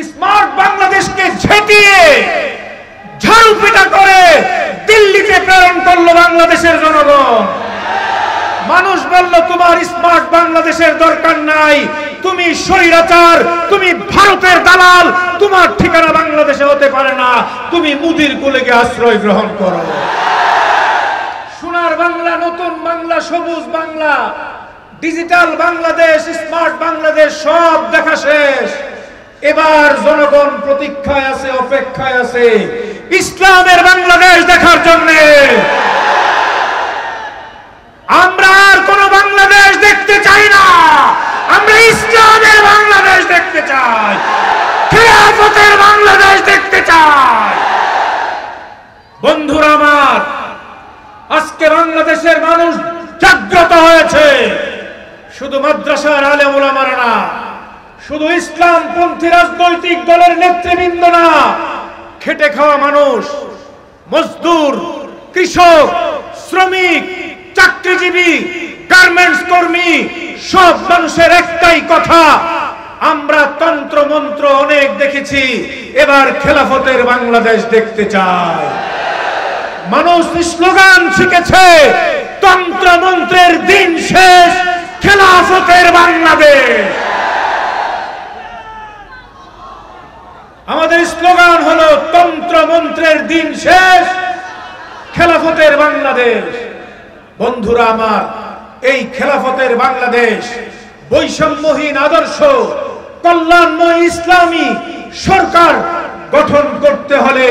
Smart বাংলাদেশকে ঝেঁটিয়ে ঝাড়ু পিটা করে দিল্লিতে প্রেরণ করলো বাংলাদেশের জনগণ। মানুষ বলল তোমার স্মার্ট বাংলাদেশের দরকার নাই, তুমি স্বৈরাচার, তুমি ভারতের দালাল, তোমার ঠিকানা বাংলাদেশে হতে পারে না, তুমি মুদির কোলে গিয়ে আশ্রয় গ্রহণ করো। সোনার বাংলা, নতুন বাংলা, সবুজ বাংলা, ডিজিটাল বাংলাদেশ, স্মার্ট বাংলাদেশ সব দেখা শেষ। এবার জনগণ প্রতীক্ষায় আছে, অপেক্ষায় আছে ইসলামের বাংলাদেশ দেখার জন্য। আমরা আর কোন বাংলাদেশ দেখতে চাই না, আমরা ইসলামের বাংলাদেশ দেখতে চাই, খেলাফতের বাংলাদেশ দেখতে চাই। বন্ধুরা আমার, আজকে বাংলাদেশের মানুষ জাগ্রত হয়েছে। শুধু মাদ্রাসার আলেম ওলামারা না, শুধু ইসলামপন্থী রাজনৈতিক দলের নেতৃবৃন্দ না, খেটে খাওয়া মানুষ, মজদুর, কৃষক, শ্রমিক, চাকরিজীবী, গার্মেন্টস কর্মী, সব মানুষের একটাই কথা, আমরা তন্ত্র মন্ত্র অনেক দেখেছি, এবার খেলাফতের বাংলাদেশ দেখতে চাই। মানুষ স্লোগান শিখেছে, তন্ত্র মন্ত্রের দিন শেষ, খেলাফতের বাংলাদেশ। আমাদের স্লোগান হলো তন্ত্র মন্ত্রের দিন শেষ, খেলাফতের বাংলাদেশ। বন্ধুরা আমার, এই খেলাফতের বাংলাদেশ, বৈষম্যহীন আদর্শ, কল্যাণময় ইসলামী সরকার গঠন করতে হলে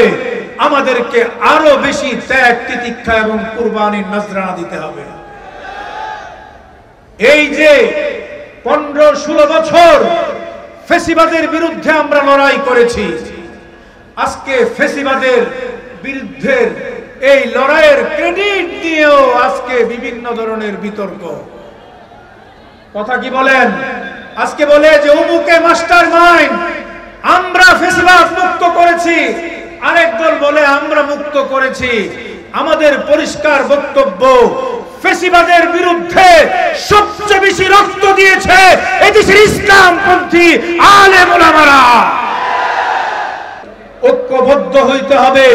আমাদেরকে আরো বেশি ত্যাগ, তিতিক্ষা এবং কুরবানির নজরানা দিতে হবে। এই যে 15-16 বছর ফ্যাসিবাদের বিরুদ্ধে আমরা লড়াই করেছি, আজকে ফ্যাসিবাদের বিরুদ্ধে এই লড়াইয়ের ক্রেডিট দিয়েও আজকে বিভিন্ন ধরনের বিতর্ক। কথা কি বলেন? আজকে বলে যে অমুকে মাস্টার মাইন্ড, আমরা ফ্যাসিবাদ মুক্ত করেছি, আরেক দল বলে আমরা মুক্ত করেছি। আমাদের পরিষ্কার বক্তব্য, ফ্যাসিবাদের বিরুদ্ধে সবচেয়ে বেশি রক্ত দিয়েছে এদেশের ইসলামপন্থী আলেম ওলামারা। ঐক্যবদ্ধ হইতে হবে।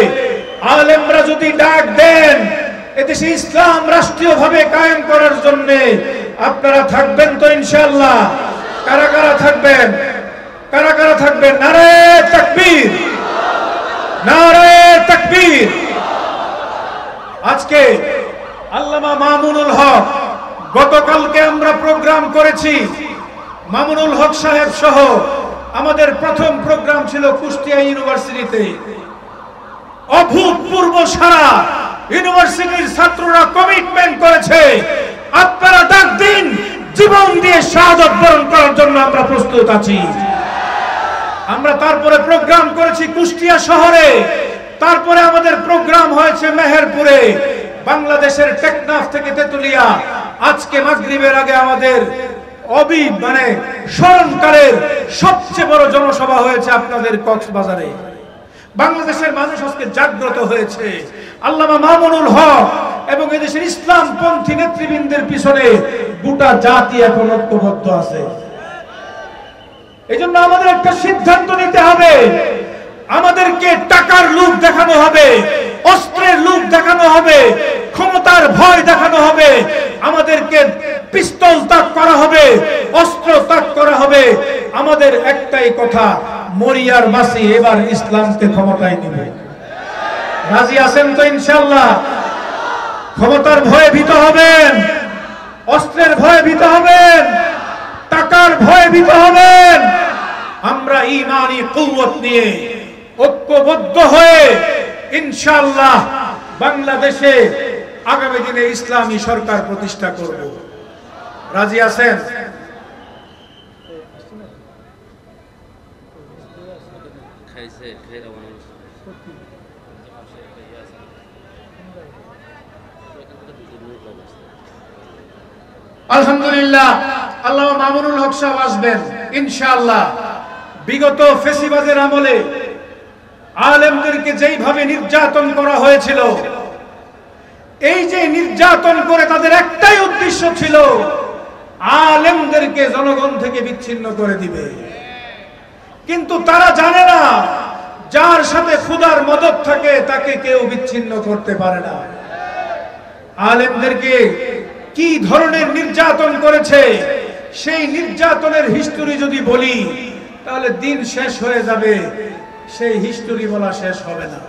আলেমরা যদি ডাক দেন এদেশে ইসলাম রাষ্ট্রীয়ভাবে কায়েম করার জন্য, আপনারা থাকবেন তো ইনশাআল্লাহ? কারা কারা থাকবেন? কারা কারা থাকবেন? নারে তাকবীর, নারে তাকবীর। আজকে আল্লামা মামুনুল হক, গতকালকে আমরা প্রোগ্রাম করেছি, মামুনুল হক সাহেব সহ আমাদের প্রথম প্রোগ্রাম ছিল কুষ্টিয়া ইউনিভার্সিটিতে। অভূতপূর্ব সারা, ইউনিভার্সিটির ছাত্ররা কমিটমেন্ট করেছে, আপনারা ডাক দিন, জীবন দিয়ে শাহাদাত বরণ করার জন্য আমরা প্রস্তুত আছি। আমরা তারপরে প্রোগ্রাম করেছি কুষ্টিয়া শহরে, তারপরে আমাদের প্রোগ্রাম হয়েছে মেহেরপুরে, বাংলাদেশের টেকনাফ থেকে তেতুলিয়া। আজকে মাগরিবের আগে আমাদের স্মরণকালের সবচেয়ে বড় জনসভা হয়েছে আপনাদের কক্সবাজারে। বাংলাদেশের মানুষ আজকে জাগ্রত হয়েছে। আল্লামা মামুনুল হক এবং এদেশের ইসলামপন্থী নেতৃবৃন্দের পিছনে গোটা জাতি এখন ঐক্যবদ্ধ আছে। এই জন্য আমাদের একটা সিদ্ধান্ত নিতে হবে। আমাদেরকে টাকার লোভ দেখানো হবে, অস্ত্রের লোভ দেখানো হবে, ক্ষমতার ভয় দেখানো হবে, আমাদেরকে পিস্তল তাক করা হবে, অস্ত্র তাক করা হবে। আমাদের একটাই কথা, মরিয়ার মাসি এবার ইসলামকে ক্ষমতায় নিবে। রাজি আছেন তো ইনশাআল্লাহ? ক্ষমতার ভয়ে ভীত হবেন, অস্ত্রের ভয়ে ভীত হবেন, টাকার ভয়ে ভীত হবেন। আমরা ঈমানি কুওয়াত নিয়ে ঐক্যবদ্ধ হয়ে ইনশাআল্লাহ বাংলাদেশে আগামী দিনে ইসলামী সরকার প্রতিষ্ঠা করব। রাজি আছেন? আলহামদুলিল্লাহ, আল্লামা মামুনুল হক সাহেব আসবেন ইনশাআল্লাহ। বিগত ফ্যাসিবাদের আমলে আলেমদেরকে যেইভাবে নির্যাতন করা হয়েছিল, এই যে নির্যাতন করে তাদের একটাই উদ্দেশ্য ছিল, আলেমদেরকে জনগণ থেকে বিচ্ছিন্ন করে দিবে। কিন্তু তারা জানে না যার সাথে খোদার মদদ থাকে তাকে কেউ বিচ্ছিন্ন করতে পারে না। আলেমদেরকে কি ধরনের নির্যাতন করেছে সেই নির্যাতনের হিস্টোরি যদি বলি তাহলে দিন শেষ হয়ে যাবে, সেই হিস্টোরি বলা শেষ হবে না।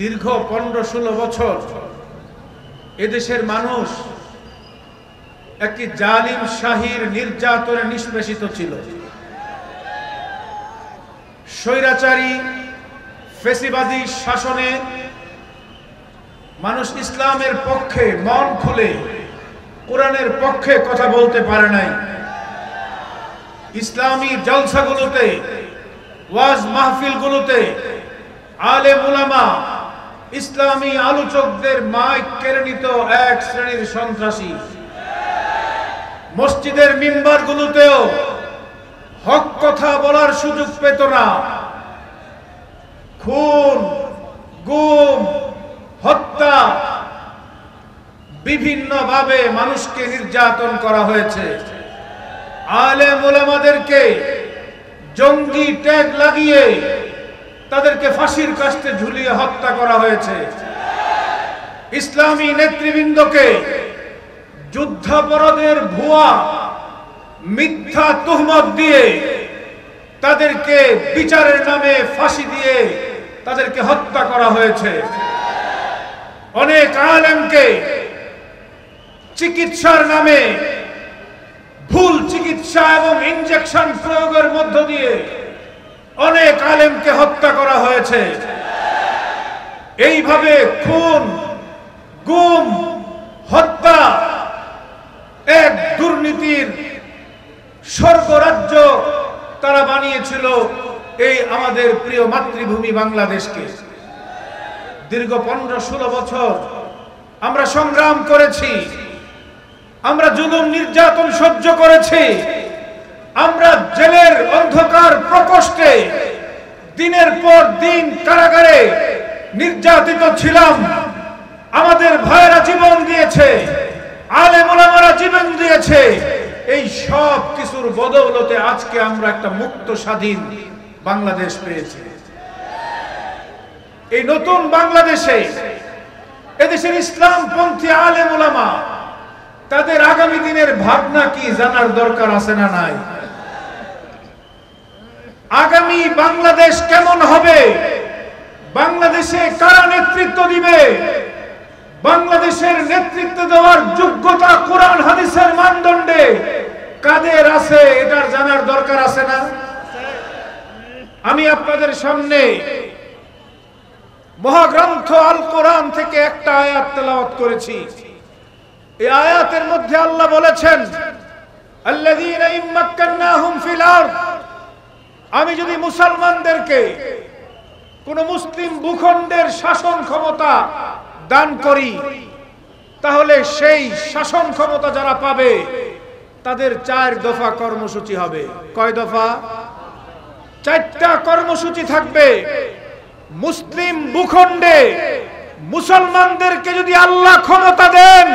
দীর্ঘ 15-16 বছর এদেশের মানুষ একটি জালিম শাহীর নির্যাতনে নিষ্পেষিত ছিল। স্বৈরাচারী ফেসিবাদী শাসনে মানুষ ইসলামের পক্ষে মন খুলে কোরআনের পক্ষে কথা বলতে পারে নাই। ইসলামী জলসাগুলোতে, ওয়াজ মাহফিলগুলোতে আলেম উলামা, ইসলামী আলোচকদের মাইক কেড়ে নিত এক শ্রেণীর সন্ত্রাসী। মসজিদের মিম্বারগুলোতেও হক কথা বলার সুযোগ পেত না। খুন, গুম, হত্যা, বিভিন্নভাবে মানুষকে নির্যাতন করা হয়েছে। আলেম ওলামাদেরকে জঙ্গি ট্যাগ লাগিয়ে তাদেরকে ফাঁসির কাস্টে ঝুলিয়ে হত্যা করা হয়েছে। ইসলামী নেতৃবৃন্দকে যুদ্ধাপরাধের ভুয়া মিথ্যা তুহমত দিয়ে তাদেরকে বিচারের নামে ফাঁসি দিয়ে তাদেরকে হত্যা করা হয়েছে। অনেক আলেমকে চিকিৎসার নামে ভুল চিকিৎসা এবং ইনজেকশন প্রয়োগের মধ্য দিয়ে অনেক আলেমকে হত্যা করা হয়েছে। এইভাবে খুন, গুম, হত্যা এক দুর্নীতির স্বর্গরাজ্য তারা বানিয়েছিল এই আমাদের প্রিয় মাতৃভূমি বাংলাদেশকে। দীর্ঘ 15-16 বছর আমরা সংগ্রাম করেছি, আমরা জুলুম নির্যাতন সহ্য করেছি, আমরা জেলের অন্ধকার প্রকোষ্ঠে দিনের পর দিন কারাগারে নির্যাতিত ছিলাম। আমাদের ভাইয়েরা জীবন দিয়েছে, আলেম ওলামারা জীবন দিয়েছে। এই সব কিছুর বদৌলতে আজকে আমরা একটা মুক্ত স্বাধীন বাংলাদেশ পেয়েছি। এই নতুন বাংলাদেশে এদেশের ইসলামপন্থী আলেম ওলামা তাদের আগামী দিনের ভাবনা কি জানার দরকার আছে না নাই? আগামী বাংলাদেশ কেমন হবে, বাংলাদেশে কারা নেতৃত্ব দিবে, বাংলাদেশের নেতৃত্ব দেওয়ার যোগ্যতা কোরআন হাদিসের মানদণ্ডে কাদের আছে এটার জানার দরকার আছে না? আমি আপনাদের সামনে মহাগ্রন্থ আল কোরআন থেকে একটা আয়াত তেলাওয়াত করেছি। এই আয়াতের মধ্যে আল্লাহ বলেছেন, আল্লাযীনা ইম্মাক্কান্নাহুম ফিল আরদ, আমি যদি মুসলমানদেরকে কোন মুসলিম ভূখণ্ডের শাসন ক্ষমতা দান করি তাহলে সেই শাসন ক্ষমতা যারা পাবে তাদের 4 দফা কর্মসূচি হবে। কয় দফা? 4টা কর্মসূচি থাকবে। মুসলিম ভূখণ্ডে মুসলমানদেরকে যদি আল্লাহ ক্ষমতা দেন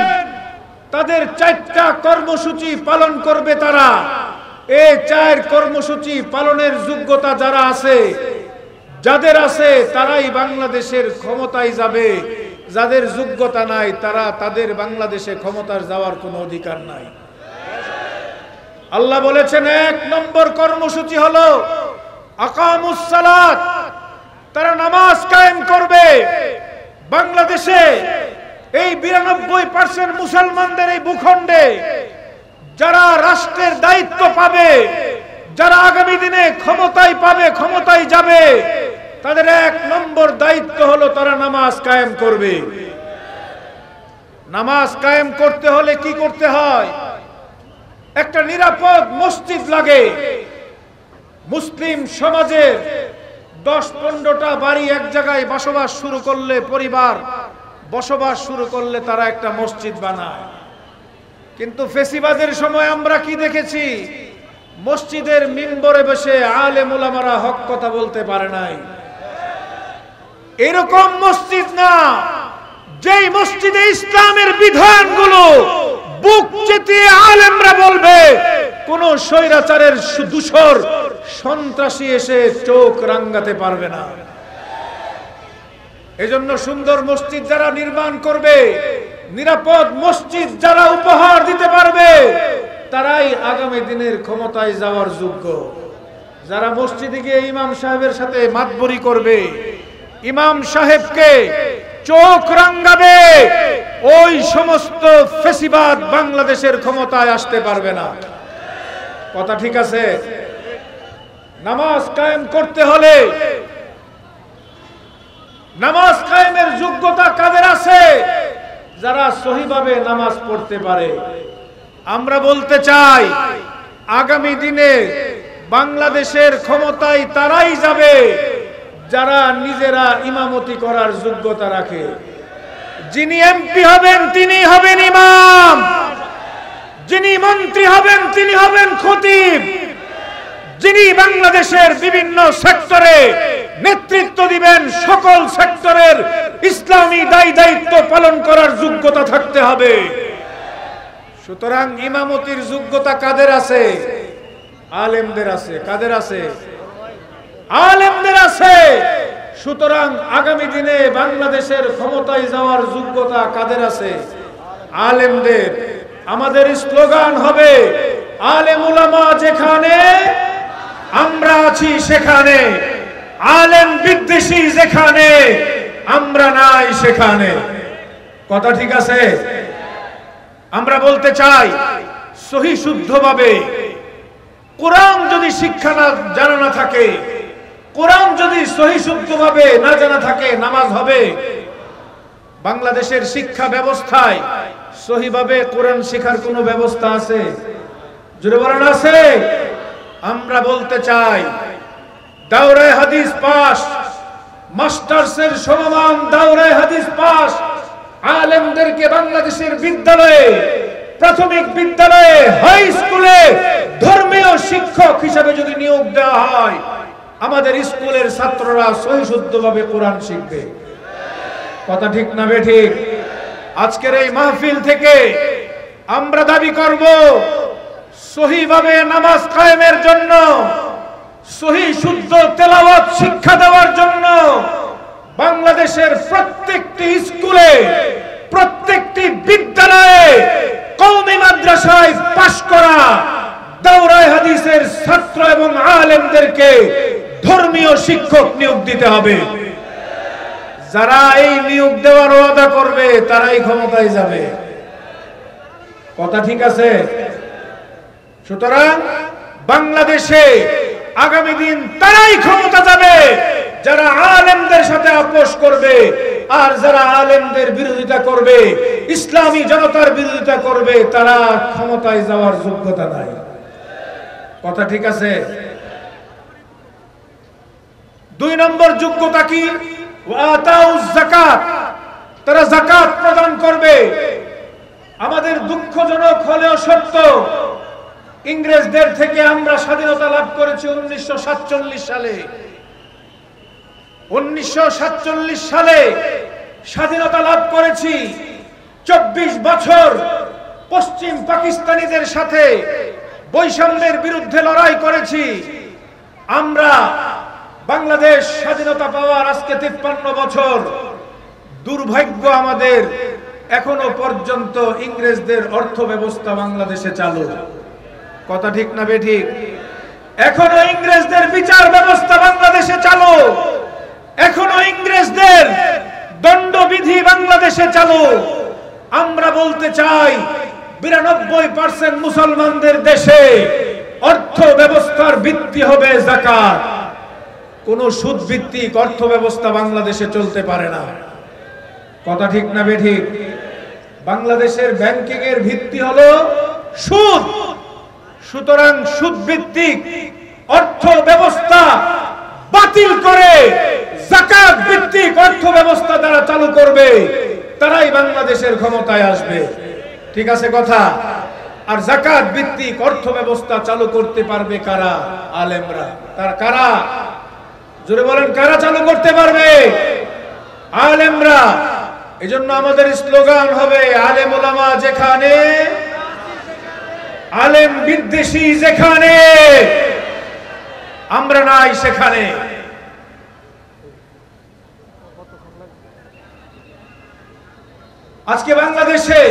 তাদের 4টা কর্মসূচি পালন করবে তারা। এই 4 কর্মসূচি পালনের যোগ্যতা যারা আছে, যাদের আছে তারাই বাংলাদেশের ক্ষমতায় যাবে। যাদের যোগ্যতা নাই তারা তাদের বাংলাদেশে ক্ষমতার যাওয়ার কোনো অধিকার নাই। আল্লাহ বলেছেন 1 নম্বর কর্মসূচি হলো আকামুস সালাত, তারা নামাজ কায়েম করবে। বাংলাদেশে এই 92% মুসলমানদের এই ভূখণ্ডে যারা রাষ্ট্রের দায়িত্ব পাবে, যারা আগামী দিনে ক্ষমতায় পাবে, ক্ষমতায় যাবে, তাদের 1 নম্বর দায়িত্ব হলো তারা নামাজ কায়েম করবে। নামাজ কায়েম করতে হলে কি করতে হয়? একটা নিরাপদ মসজিদ লাগে। মুসলিম সমাজের 10-15টা বাড়ি এক জায়গায় বসবাস শুরু করলে, পরিবার বসবাস শুরু করলে তারা একটা মসজিদ বানায়। কিন্তু ফেসিবাদের সময় আমরা কি দেখেছি? মসজিদের মিম্বরে বসে আলেম ওলামারা হক কথা বলতে পারে নাই। এরকম মসজিদ না, যেই মসজিদে ইসলামের বিধানগুলো বুক চেতিয়ে আলেমরা বলবে কোন স্বৈরাচারের দূষর সন্ত্রাসী এসে চোখ রাঙ্গাতে পারবে না। এজন্য সুন্দর মসজিদ যারা নির্মাণ করবে, নিরাপদ মসজিদ যারা উপহার দিতে পারবে, তারাই আগামী দিনের ক্ষমতায় যাওয়ার যোগ্য। যারা মসজিদে গিয়ে ইমাম সাহেবের সাথে মাতবরি করবে, ইমাম সাহেবকে চোখ রাঙ্গাবে, ওই সমস্ত ফেসিবাদ বাংলাদেশের ক্ষমতায় আসতে পারবে না। কথা ঠিক আছে? নামাজ কায়েম করতে হলে নামাজ কায়েমের যোগ্যতা কাদের আছে? যারা সহিভাবে নামাজ পড়তে পারে। আমরা বলতে চাই, আগামী দিনে বাংলাদেশের ক্ষমতায় তারাই যাবে যারা নিজেরা ইমামতি করার যোগ্যতা রাখে। যিনি এমপি হবেন তিনি হবেন ইমাম, যিনি মন্ত্রী হবেন তিনি হবেন খতিব, যিনি বাংলাদেশের বিভিন্ন সেক্টরে নেতৃত্ব দিবেন সকল সেক্টরের ইসলামী দায়িত্ব পালন করার যোগ্যতা থাকতে হবে। সুতরাং ইমামতির যোগ্যতা কাদের আছে? আলেমদের আছে। কাদের আছে? আলেমদের আছে। সুতরাং আগামী দিনে বাংলাদেশের ক্ষমতায় যাওয়ার যোগ্যতা কাদের আছে? আলেমদের। আমাদের স্লোগান হবে, আলেম উলামা যেখানে আমরা আছি সেখানে, আলেম বিদ্বেষী যেখানে আমরা নাই সেখানে। কথা ঠিক আছে? আমরা বলতে চাই, সহি শুদ্ধভাবে কোরআন যদি শিক্ষা না জানা না থাকে, কোরআন যদি সহি শুদ্ধভাবে না জানা থাকে, নামাজ হবে? বাংলাদেশের শিক্ষা ব্যবস্থায় সহিভাবে কোরআন শেখার কোনো ব্যবস্থা আছে? জোরে বলেন আছে? আমরা বলতে চাই, দাওরায়ে হাদিস পাস, মাস্টার্সের সমমান দাওরায়ে হাদিস পাস আলেমদেরকে বাংলাদেশের বিদ্যালয়ে, প্রাথমিক বিদ্যালয়ে, হাই স্কুলে ধর্মীয় শিক্ষক হিসেবে যদি নিয়োগ দেওয়া হয়, আমাদের স্কুলের ছাত্ররা সহি শুদ্ধভাবে কোরআন শিখবে। কথা ঠিক না বেঠিক? আজকের এই মাহফিল থেকে আমরা দাবি করব, সহিভাবে নামাজ কায়েমের জন্য, সহি শুদ্ধ তেলাওয়াত শিক্ষা দেওয়ার জন্য বাংলাদেশের প্রত্যেকটি স্কুলে, প্রত্যেকটি বিদ্যালয়ে, কওমি মাদ্রাসায় পাশ করা দাওরায়ে হাদিসের ছাত্র এবং আলেমদেরকে ধর্মীয় শিক্ষক নিয়োগ দিতে হবে। যারা এই নিয়োগ দেওয়ার ওয়াদা করবে তারাই ক্ষমতায় যাবে। কথা ঠিক আছে? সুতরাং বাংলাদেশে আগামী দিন তারাই ক্ষমতা যাবে যারা আলেমদের সাথে আপোষ করবে, আর যারা আলেমদের বিরোধিতা করবে, ইসলামী জনতার বিরোধিতা করবে, তারা ক্ষমতায় যাওয়ার যোগ্যতা নাই। কথা ঠিক আছে? 2 নম্বর যোগ্যতা কি? ওয়াতাউজ যাকাত, তারা যাকাত প্রদান করবে। আমাদের দুঃখজনক হলেও সত্য, ইংরেজদের থেকে আমরা স্বাধীনতা লাভ করেছি 1947 সালে। 1947 সালে স্বাধীনতা লাভ করেছি। 24 বছর পশ্চিম পাকিস্তানিদের সাথে বৈষম্যের বিরুদ্ধে লড়াই করেছি। আমরা বাংলাদেশ স্বাধীনতা পাওয়ার আজকে 53 বছর। দুর্ভাগ্য আমাদের, এখনো পর্যন্ত ইংরেজদের অর্থ ব্যবস্থা বাংলাদেশে চালু। কথা ঠিক না বেঠিক? এখনো ইংরেজদের বিচার ব্যবস্থা বাংলাদেশে চালু, এখনো ইংরেজদের দণ্ডবিধি বাংলাদেশে চালু। আমরা বলতে চাই, 92% মুসলমানদের দেশে অর্থ ব্যবস্থার ভিত্তি হবে যাকাত। কোন সুদ ভিত্তিক অর্থ ব্যবস্থা বাংলাদেশে চলতে পারে না। কথা ঠিক না বেঠিক? বাংলাদেশের ব্যাংকিং এর ভিত্তি হলো সুদ। সুতরাং সুদ ভিত্তিক অর্থ ব্যবস্থা বাতিল করে যাকাত ভিত্তিক অর্থ ব্যবস্থা যারা চালু করবে তারাই বাংলাদেশের ক্ষমতায় আসবে। ঠিক আছে কথা? আর যাকাত ভিত্তিক অর্থ ব্যবস্থা চালু করতে পারবে কারা? আলেমরা। তার কারা? জোরে বলেন, কারা চালু করতে পারবে? আলেমরা। এজন্য আমাদের স্লোগান হবে, আলেম ওলামা যেখানে আলেম বিদ্বেষী যেখানে, আমরা নাই সেখানে। আজকে বাংলাদেশে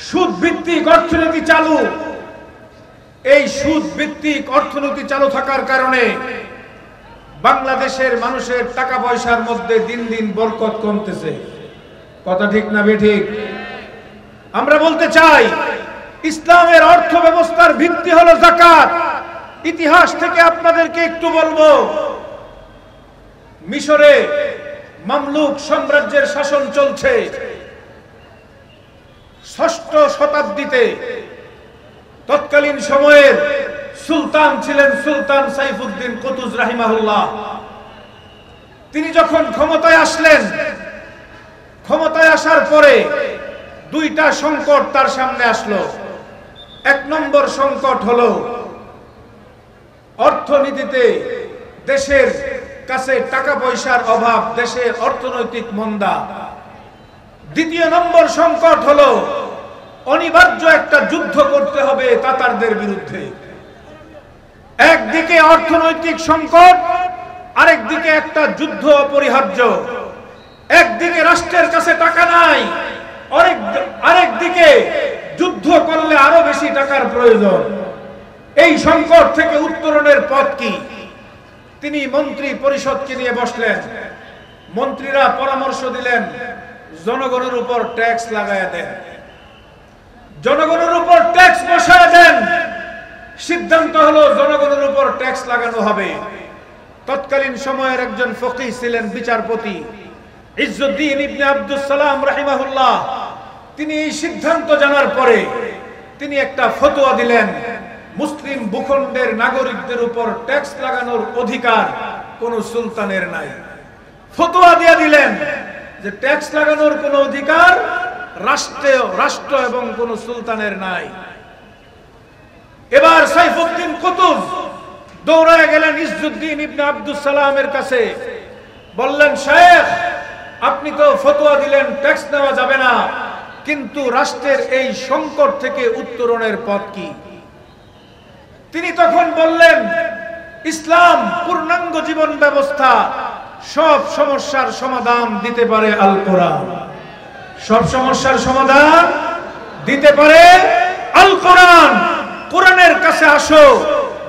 সুদ ভিত্তিক অর্থনীতি চালু। এই সুদ ভিত্তিক অর্থনীতি চালু থাকার কারণে বাংলাদেশের মানুষের টাকা পয়সার মধ্যে দিন দিন বরকত কমতেছে। কথা ঠিক না বেঠিক? আমরা বলতে চাই, ইসলামের অর্থ ব্যবস্থার ভিত্তি হলো যাকাত। ইতিহাস থেকে আপনাদেরকে একটু বলবো, মিশরে মামলুক সাম্রাজ্যের শাসন চলছে। ৬ষ্ঠ শতাব্দীতে তৎকালীন সময়ের সুলতান ছিলেন সুলতান সাইফুদ্দিন কুতুজ রাহিমাহুল্লাহ। তিনি যখন ক্ষমতায় আসলেন, ক্ষমতায় আসার পরে দুইটা সংকট তার সামনে আসলো। এক নম্বর সংকট হলো অর্থনীতিতে দেশের কাছে টাকা পয়সার অভাব, দেশে অর্থনৈতিক মন্দা। দ্বিতীয় নম্বর সংকট হলো অনিবার্য একটা যুদ্ধ করতে হবে তাতারদের বিরুদ্ধে। একদিকে অর্থনৈতিক সংকট, আরেকদিকে একটা যুদ্ধ অপরিহার্য। একদিকে রাষ্ট্রের কাছে টাকা নাই, আরেকদিকে যুদ্ধ করলে আরো বেশি টাকার প্রয়োজন। এই সংকট থেকে উত্তরণের পথ কি? তিনি মন্ত্রী পরিষদকে নিয়ে বসলেন। মন্ত্রীরা পরামর্শ দিলেন, জনগণের উপর ট্যাক্স লাগায়া দেন, জনগণের উপর ট্যাক্স বসায় দেন। সিদ্ধান্ত হলো জনগণের উপর ট্যাক্স লাগানো হবে। তৎকালীন সময়ের একজন ফকিহ ছিলেন, বিচারপতি ইজ্জুদ্দিন ইবনে আব্দুস সালাম রাহিমাহুল্লাহ। তিনি এই সিদ্ধান্ত জানার পরে তিনি একটা ফতোয়া দিলেন, মুসলিম ভূখণ্ডের নাগরিকদের উপর ট্যাক্স লাগানোর অধিকার কোন সুলতানের নাই। ফতোয়া দিয়ে দিলেন যে ট্যাক্স লাগানোর কোন অধিকার রাষ্ট্র এবং কোন সুলতানের নাই। এবার সাইফুদ্দিন কুতুজ দৌড়ায় গেলেন ইজ্জুদ্দিন ইবনে আব্দুস সালামের কাছে, বললেন, শায়েখ, আপনি তো ফতোয়া দিলেন ট্যাক্স নেওয়া যাবে না, কিন্তু রাষ্ট্রের এই সংকট থেকে উত্তরণের পথ কি? তিনি তখন বললেন, ইসলাম পূর্ণাঙ্গ জীবন ব্যবস্থা, সব সমস্যার সমাধান দিতে পারে আল কোরআন। সব সমস্যার সমাধান দিতে পারে আল কোরআন। কোরআনের কাছে আসো,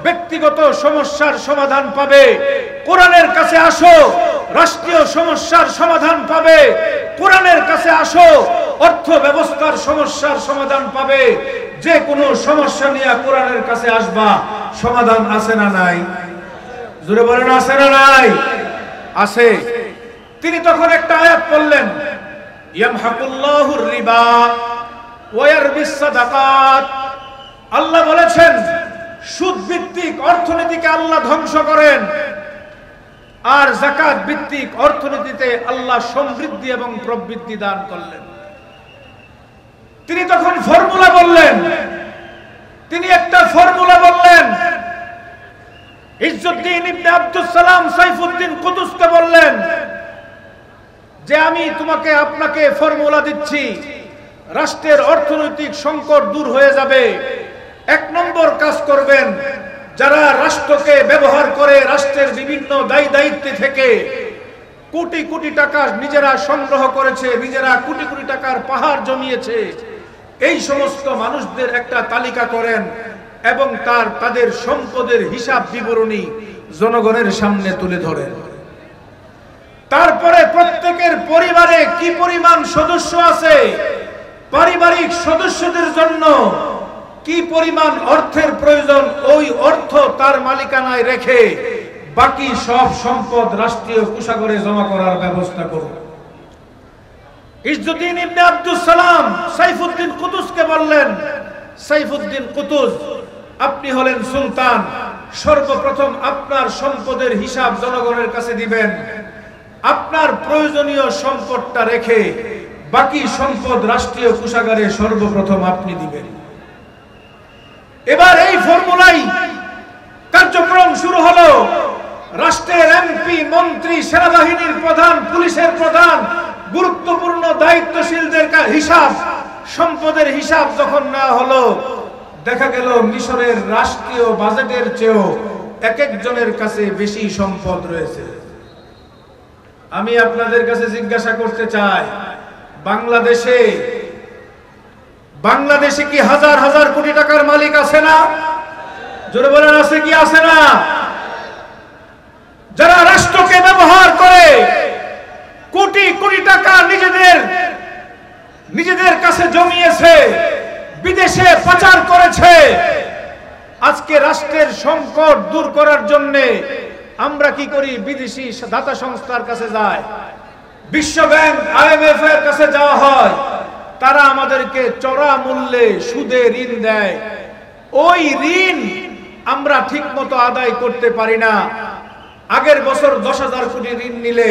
ব্যক্তিগত সমস্যার সমাধান পাবে। কোরআনের কাছে আসো, রাষ্ট্রীয় সমস্যার সমাধান পাবে। কোরআনের কাছে আসো, অর্থ ব্যবস্থার সমস্যার সমাধান পাবে। যে কোনো সমস্যা নিয়ে কোরআনের কাছে আসবা, সমাধান আছে না নাই? জোরে বলেন, আছে না নাই? আছে। তিনি তখন একটা আয়াত পড়লেন, ইয়ামহাকুল্লাহুর রিবা ওয়া ইয়ারবিস সাদাকাত। আল্লাহ বলেছেন, সুদ ভিত্তিক অর্থনীতিকে আল্লাহ ধ্বংস করেন, আর যাকাত ভিত্তিক অর্থনীতিতে আল্লাহ সমৃদ্ধি এবং প্রবৃদ্ধি দান করলেন। তিনি তখন ফর্মুলা বললেন, তিনি একটা ফর্মুলা বললেন। ইজ্জুদ্দিন ইবনে আব্দুস সালাম সাইফুদ্দিন কুতুজকে বললেন যে আমি আপনাকে ফর্মুলা দিচ্ছি, রাষ্ট্রের অর্থনৈতিক সংকট দূর হয়ে যাবে। এক নম্বর কাজ করবেন, যারা রাষ্ট্রকে ব্যবহার করে রাষ্ট্রের বিভিন্ন দায় দায়িত্ব থেকে কোটি কোটি টাকা নিজেরা সংগ্রহ করেছে, নিজেরা কোটি কোটি টাকার পাহাড় জমিয়েছে, এই সমস্ত মানুষদের একটা তালিকা করেন এবং তাদের সম্পদের হিসাব বিবরণী জনগণের সামনে তুলে ধরেন। তারপরে প্রত্যেকের পরিবারে কি পরিমাণ সদস্য আছে, পারিবারিক সদস্যদের জন্য কি পরিমাণ অর্থের প্রয়োজন, ওই অর্থ তার মালিকানায় রেখে বাকি সব সম্পদ রাষ্ট্রীয় কোষাগারে জমা করার ব্যবস্থা করুন। ইজ্জুদ্দিন ইবনে আব্দুস সালাম সাইফুদ্দিন কুতুজকে বললেন, সাইফুদ্দিন কুতুজ, আপনি হলেন সুলতান, সর্বপ্রথম আপনার সম্পদের হিসাব জনগণের কাছে দিবেন। আপনার প্রয়োজনীয় সম্পদটা রেখে বাকি সম্পদ রাষ্ট্রীয় কোষাগারে সর্বপ্রথম আপনি দিবেন। এবার এই ফর্মুলাই কার্যক্রম শুরু হলো। রাষ্ট্রের এমপি, মন্ত্রী, সেনাবাহিনীর প্রধান, পুলিশের প্রধান, গুরুত্বপূর্ণ দায়িত্বশীলদের হিসাব, সম্পদের হিসাব যখন নেওয়া হলো, দেখা গেল মিশরের রাষ্ট্রীয় বাজেটের চেয়েও এক একজনের কাছে বেশি সম্পদ রয়েছে। আমি আপনাদের কাছে জিজ্ঞাসা করতে চাই, বাংলাদেশে কি হাজার হাজার কোটি টাকার মালিক আছে না? জোরে বলেন, আছে কি আছে না? যারা রাষ্ট্রকে ব্যবহার করে কোটি কোটি টাকা নিজেদের কাছে জমিয়েছে, বিদেশে পাচার করেছে। আজকে রাষ্ট্রের সংকট দূর করার জন্য আমরা কি করি? বিদেশি দাতা সংস্থার কাছে যাই, বিশ্ব ব্যাংক, IMF এর কাছে যাওয়া হয়। তারা আমাদেরকে চড়া মূল্যে সুদে ঋণ দেয়। ওই ঋণ আমরা ঠিক মতো আদায় করতে পারি না। আগের বছর 10,000 কোটি ঋণ নিলে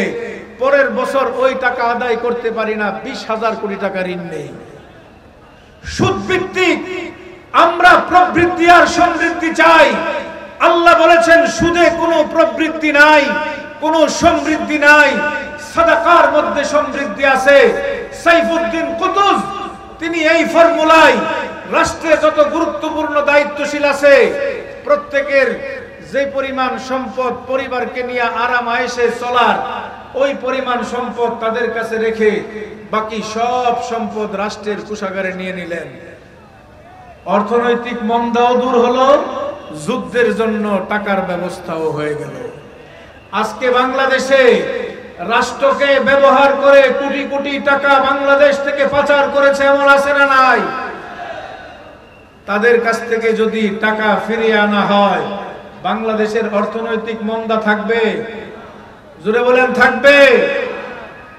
পরের বছর ওই টাকা আদায় করতে পারি না, 20,000 কোটি টাকা ঋণ নেই। সুদ ভিত্তিক আমরা প্রবৃদ্ধি আর সমৃদ্ধি চাই। আল্লাহ বলেছেন সুদে কোনো প্রবৃদ্ধি নাই, কোনো সমৃদ্ধি নাই, সাদাকার মধ্যে সমৃদ্ধি আছে। সাইফুদ্দিন কুতুজ তিনি এই ফর্মুলায় রাষ্ট্রে যত গুরুত্বপূর্ণ দায়িত্বশীল আছে প্রত্যেকের যে পরিমাণ সম্পদ পরিবারকে নিয়ে আরাম আয়েশে চলার, ওই পরিমাণ সম্পদ তাদের কাছে রেখে বাকি সব সম্পদ রাষ্ট্রের কোষাগারে নিয়ে নিলেন। অর্থনৈতিক মন্দাও দূর হলো, যুদ্ধের জন্য টাকার ব্যবস্থাও হয়ে গেল। আজকে বাংলাদেশে রাষ্ট্রকে ব্যবহার করে কোটি কোটি টাকা বাংলাদেশ থেকে পাচার করেছে, এমন আছে না নাই? তাদের কাছ থেকে যদি টাকা ফিরিয়ে আনা হয়, বাংলাদেশের অর্থনৈতিক মন্দা থাকবে? জোরে বলেন, থাকবে?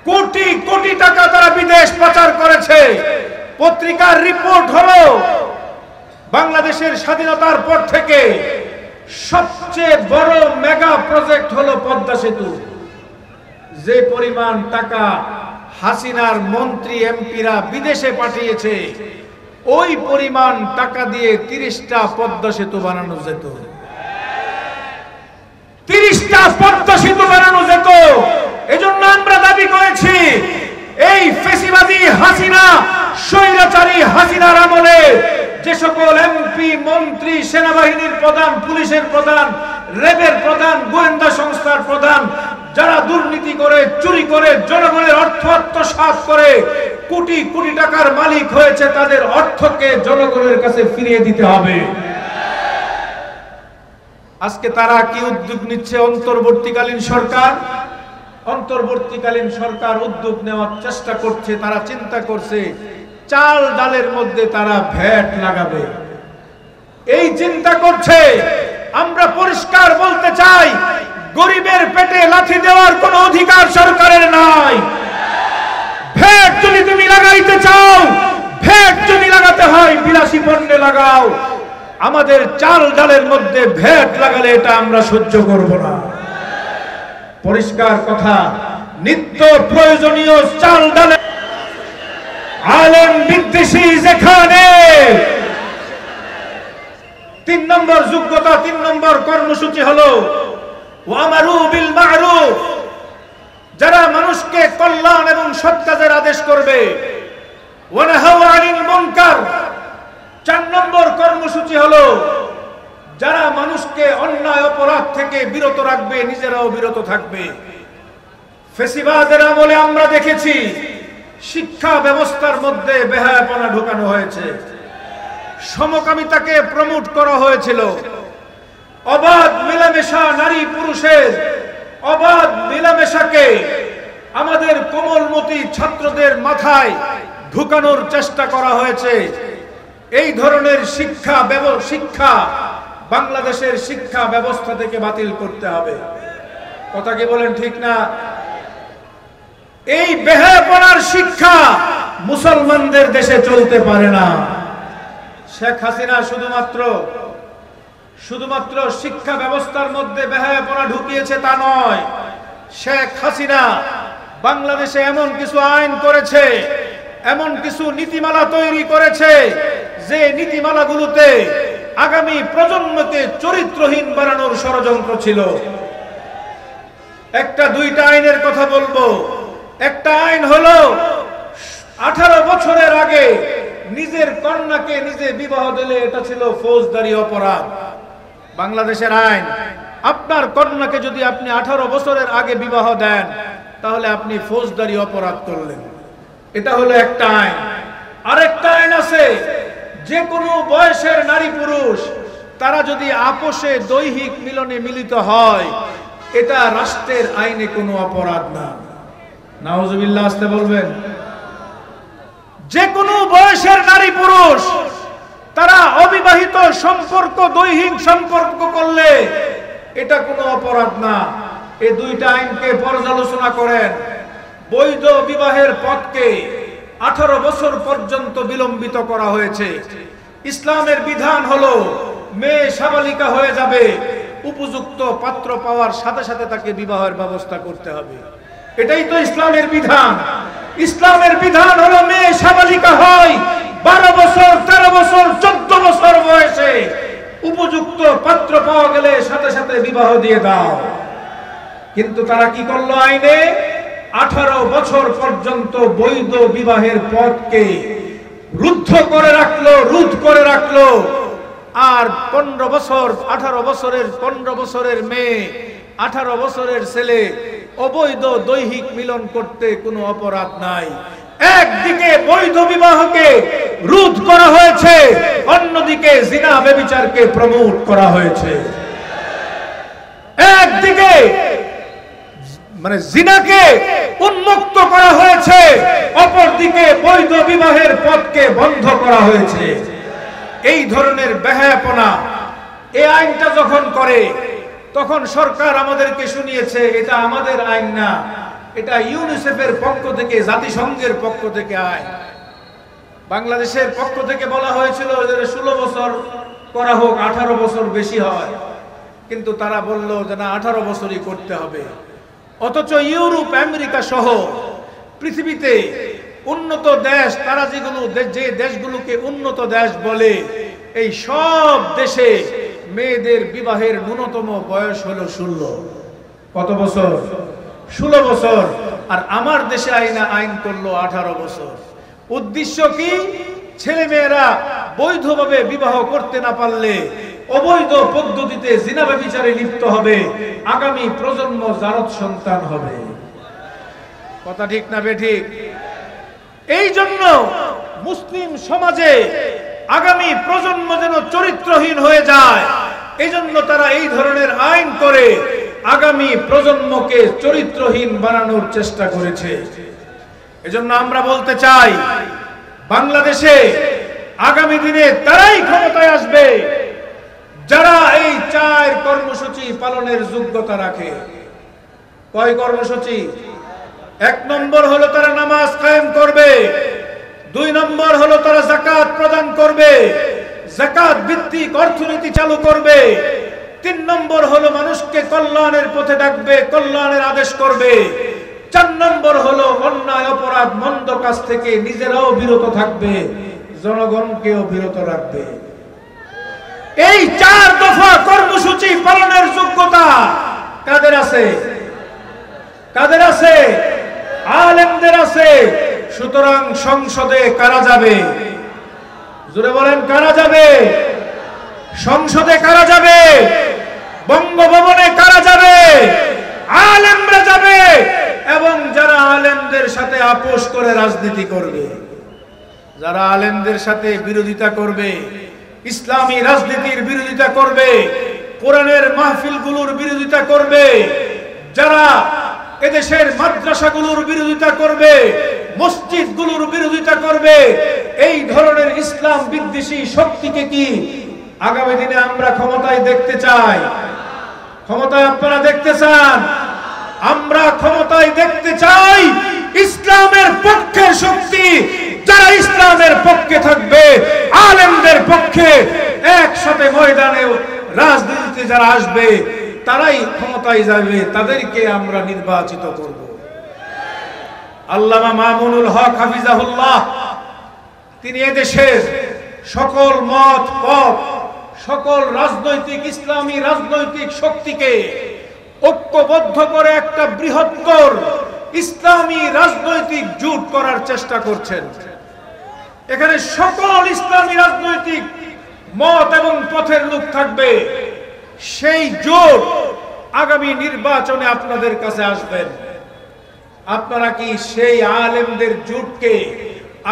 কোটি কোটি টাকা তারা বিদেশ পাচার করেছে। পত্রিকার রিপোর্ট হলো বাংলাদেশের স্বাধীনতার পর থেকে সবচেয়ে বড় মেগা প্রজেক্ট হলো পদ্মা সেতু। যে পরিমাণ টাকা হাসিনার মন্ত্রী এমপিরা বিদেশে পাঠিয়েছে, ওই পরিমাণ টাকা দিয়ে 30টা পদ্মা সেতু বানানো যেত। 30টা পদ্মা সেতু বানানো যেত। এজন্য আমরা দাবি করেছি, এই ফেসিবাদী হাসিনা, স্বৈরাচারী হাসিনার আমলে যে সকল এমপি, মন্ত্রী, সেনাবাহিনীর প্রধান, পুলিশের প্রধান, র্যাবের প্রধান, গোয়েন্দা সংস্থার প্রধান, যারা দুর্নীতি করে, চুরি করে, জনগণের অর্থ আত্মসাৎ করে কোটি কোটি টাকার মালিক হয়েছে, তাদের অর্থকে জনগণের কাছে ফিরিয়ে দিতে হবে। আজকে তারা কি উদ্যোগ নিচ্ছে? অন্তর্বর্তীকালীন সরকার উদ্যোগ নেওয়ার চেষ্টা করছে। তারা চিন্তা করছে চাল ডালের মধ্যে তারা ভ্যাট লাগাবে, এই চিন্তা করছে। আমরা পরিষ্কার বলতে চাই, গরিবের পেটে লাথি দেওয়ার কোনো অধিকার সরকারের নাই। ভ্যাট যদি তুমি লাগাইতে চাও, ভ্যাট যদি লাগাতে হয় বিলাসী পণ্যে লাগাও। আমাদের চাল ডালের মধ্যে ভ্যাট লাগালে এটা আমরা সহ্য করব না। পরিষ্কার কথা, নিত্য প্রয়োজনীয় চাল ডালে আলেম বিদ্বেষী যেখানে 3 নম্বর যোগ্যতা, 3 নম্বর কর্মসূচি হলো ওয়ামারু বিল মা'রুফ, যারা মানুষকে কল্যাণ এবং সৎ কাজের আদেশ করবে। ওয়ানাহাউ আনিল মুনকার, 4 নম্বর কর্মসূচি হলো যারা মানুষকে অন্যায় অপরাধ থেকে বিরত রাখবে, নিজেরাও বিরত থাকবে। ফেসিবাদের আমলে আমরা দেখেছি শিক্ষা ব্যবস্থার মধ্যে বেহায়াপনা ঢোকানো হয়েছে, সমকামিতাকে প্রমোট করা হয়েছিল, অবাধ মেলামেশা, নারী পুরুষের অবাধ মেলামেশাকে আমাদের কোমলমতি ছাত্রদের মাথায় ঢুকানোর চেষ্টা করা হয়েছে। এই ধরনের শিক্ষা বাংলাদেশের শিক্ষা ব্যবস্থা থেকে বাতিল করতে হবে। কথা কি বলেন, ঠিক না? এই বেহায়াপনার শিক্ষা মুসলমানদের দেশে চলতে পারে না। শেখ হাসিনা শুধুমাত্র শিক্ষা ব্যবস্থার মধ্যে বেহায়াপনা ঢুকিয়েছে তা নয়, শেখ হাসিনা বাংলাদেশে এমন কিছু আইন করেছে, এমন কিছু নীতিমালা তৈরি করেছে, যে নীতিমালাগুলোতে আগামী প্রজন্মকে চরিত্রহীন বানানোর ষড়যন্ত্র ছিল। একটা দুইটা আইনের কথা বলবো। একটা আইন হলো 18 বছরের আগে নিজের কন্যাকে নিজে বিবাহ দিলে এটা ছিল ফৌজদারি অপরাধ। বাংলাদেশের আইন, আপনার কন্যাকে যদি আপনি 18 বছরের আগে বিবাহ দেন তাহলে আপনি ফৌজদারি অপরাধ করলেন। এটা হলো একটা আইন। আরেকটা আইন আছে, যে কোনো বয়সের নারী পুরুষ তারা যদি আপোষে দৈহিক মিলনে মিলিত হয়, এটা রাষ্ট্রের আইনে কোনো অপরাধ না। নাউজুবিল্লাহ আসতে বলবেন। যে কোনো বয়সের নারী পুরুষ তারা অবিবাহিত সম্পর্ক, দৈহিক সম্পর্ক করলে এটা কোনো অপরাধ না। এই দুইটা আইনকে পর্যালোচনা করেন। বৈধ বিবাহের পথকে 18 বছর পর্যন্ত বিলম্বিত করা হয়েছে। ইসলামের বিধান হলো মেয়ে সাবালিকা হয়ে যাবে, উপযুক্ত পাত্র পাওয়ার সাথে সাথে তাকে বিবাহের ব্যবস্থা করতে হবে। এটাই তো ইসলামের বিধান। ইসলামের বিধান হলো মেয়ে সাবালিকা হয় 12 বছর, 13 বছর, 14 বছর বয়সে উপযুক্ত পাত্র পাওয়া গেলে সাথে সাথে বিবাহ দিয়ে দাও। কিন্তু তারা কি করলো? আইনে 18 বছর পর্যন্ত বৈধ বিবাহের পথকে রুদ্ধ করে রাখলো, রোধ করে রাখলো। আর 15 বছর, 18 বছরের 15 বছরের মেয়ে, 18 বছরের ছেলে অবৈধ দৈহিক মিলন করতে কোনো অপরাধ নাই। একদিকে বৈধ বিবাহকে রোধ করা হয়েছে, অন্যদিকে জিনা ব্যভিচারকে প্রমোট করা হয়েছে। একদিকে মানে জিনাকে উন্মুক্ত করা হয়েছে, অপরদিকে বৈধ বিবাহের পথকে বন্ধ করা হয়েছে। এই ধরনের বেহায়াপনা এই আইনটা যখন করে, তখন সরকার আমাদেরকে শুনিয়েছে এটা আমাদের আইন না, এটা ইউনিসেফের পক্ষ থেকে, জাতিসংঘের পক্ষ থেকে আইন। বাংলাদেশের পক্ষ থেকে বলা হয়েছিল যে 16 বছর করা হোক, 18 বছর বেশি হয়, কিন্তু তারা বলল যে না, 18 বছরই করতে হবে। অথচ ইউরোপ, আমেরিকা সহ পৃথিবীতে উন্নত দেশ, তারা যে দেশগুলোকে উন্নত দেশ বলে, এই সব দেশে মেয়েদের বিবাহের ন্যূনতম বয়স হলো 16। কত বছর? 16 বছর। আর আমার দেশে আইন করলো 18 বছর। উদ্দেশ্য কি? ছেলে মেয়েরা বৈধভাবে বিবাহ করতে না পারলে অবৈধ পদ্ধতিতে জিনা ব্যভিচারে লিপ্ত হবে, আগামী প্রজন্ম জারদ সন্তান হবে। কথা ঠিক না বেঠিক? এই জন্য মুসলিম সমাজে আগামী প্রজন্ম যেন চরিত্রহীন হয়ে যায়, এই জন্য তারা এই ধরনের আইন করে আগামী প্রজন্মকে চরিত্রহীন বানানোর চেষ্টা করেছে। এজন্য আমরা বলতে চাই, বাংলাদেশে আগামী দিনে তারাই ক্ষমতায় আসবে যারা এই 4 কর্মসূচি পালনের যোগ্যতা রাখে। কয় কর্মসূচি? 1 নম্বর হলো তারা নামাজ কায়েম করবে, 2 নম্বর হলো তারা যাকাত প্রদান করবে, যাকাত ভিত্তিক অর্থনীতি চালু করবে, 3 নম্বর হলো মানুষকে কল্যাণের পথে ডাকবে, কল্যাণের আদেশ করবে, 4 নম্বর হলো অন্যায় অপরাধ মন্দ কাজ থেকে নিজেরাও বিরত থাকবে, জনগণকেও বিরত রাখবে। এই 4 দফা কর্মসূচি পালনের যোগ্যতা কাদের আছে? কাদের আছে? আলেমদের আছে। সুতরাং সংসদে কারা যাবে? জোরে বলেন, কারা যাবে? সংসদে কারা যাবে? বঙ্গভবনে কারা যাবে? আলেমরা যাবে। এবং যারা আলেমদের সাথে আপোষ করে রাজনীতি করবে, যারা আলেমদের সাথে বিরোধিতা করবে, ইসলামী রাজনীতির বিরোধিতা করবে, কোরআনের মাহফিলগুলোর বিরোধিতা করবে, যারা এদেশের মাদ্রাসাগুলোর বিরোধিতা করবে, মসজিদগুলোর বিরোধিতা করবে, এই ধরনের ইসলাম বিদ্বেষী শক্তিকে কি আগামী দিনে আমরা ক্ষমতায় দেখতে চাই? ক্ষমতায় আপনারা দেখতে চান? আমরা ক্ষমতায় দেখতে চাই ইসলামের পক্ষের শক্তি, যারা ইসলামের পক্ষে থাকবে, আলেমদের পক্ষে একসাথে ময়দানে রাজনীতিতে যারা আসবে তারাই ক্ষমতায় যাবে, তাদেরকে আমরা নির্বাচিত করব। আল্লামা মামুনুল হক হাফিজাহুল্লাহ তিনি এদেশের সকল মত পথ, সকল রাজনৈতিক ইসলামী রাজনৈতিক শক্তিকে ঐক্যবদ্ধ করে একটা বৃহত্তর ইসলামী রাজনৈতিক জোট করার চেষ্টা করছেন। এখানে সকল ইসলামী রাজনৈতিক মত এবং পথের লোক থাকবে। সেই জোট আগামী নির্বাচনে আপনাদের কাছে আসবেন। আপনারা কি সেই আলেমদের জোটকে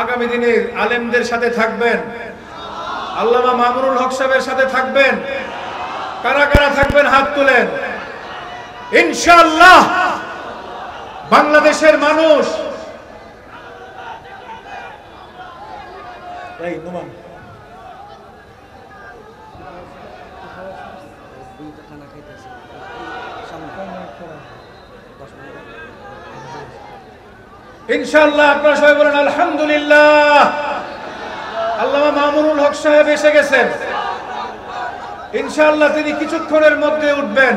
আগামী দিনে আলেমদের সাথে থাকবেন? আল্লামা মামুনুল হক সাহেবের সাথে থাকবেন? কারা কারা থাকবেন হাত তুলেন। ইনশাআল্লাহ বাংলাদেশের মানুষ ইনশাআল্লাহ আপনারা সবাই বলেন আলহামদুলিল্লাহ। আল্লামা মামুনুল হক সাহেব এসে গেছেন। ইনশাআল্লাহ তিনি কিছুক্ষণের মধ্যে উঠবেন।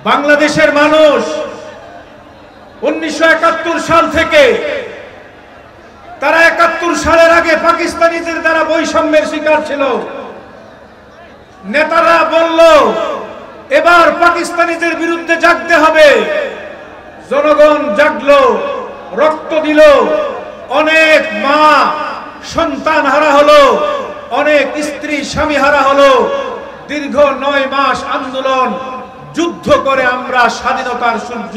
বাংলাদেশের মানুষ 1971 সাল থেকে, তারা 71 সালের আগে পাকিস্তানিদের দ্বারা বৈষম্যের শিকার ছিল। নেতারা বলল এবার পাকিস্তানিদের বিরুদ্ধে জাগতে হবে। জনগণ জাগলো, রক্ত দিল, অনেক মা সন্তান হারা হলো, অনেক স্ত্রী স্বামী হারা হলো। দীর্ঘ 9 মাস আন্দোলন যুদ্ধ করে আমরা স্বাধীনতার সূর্য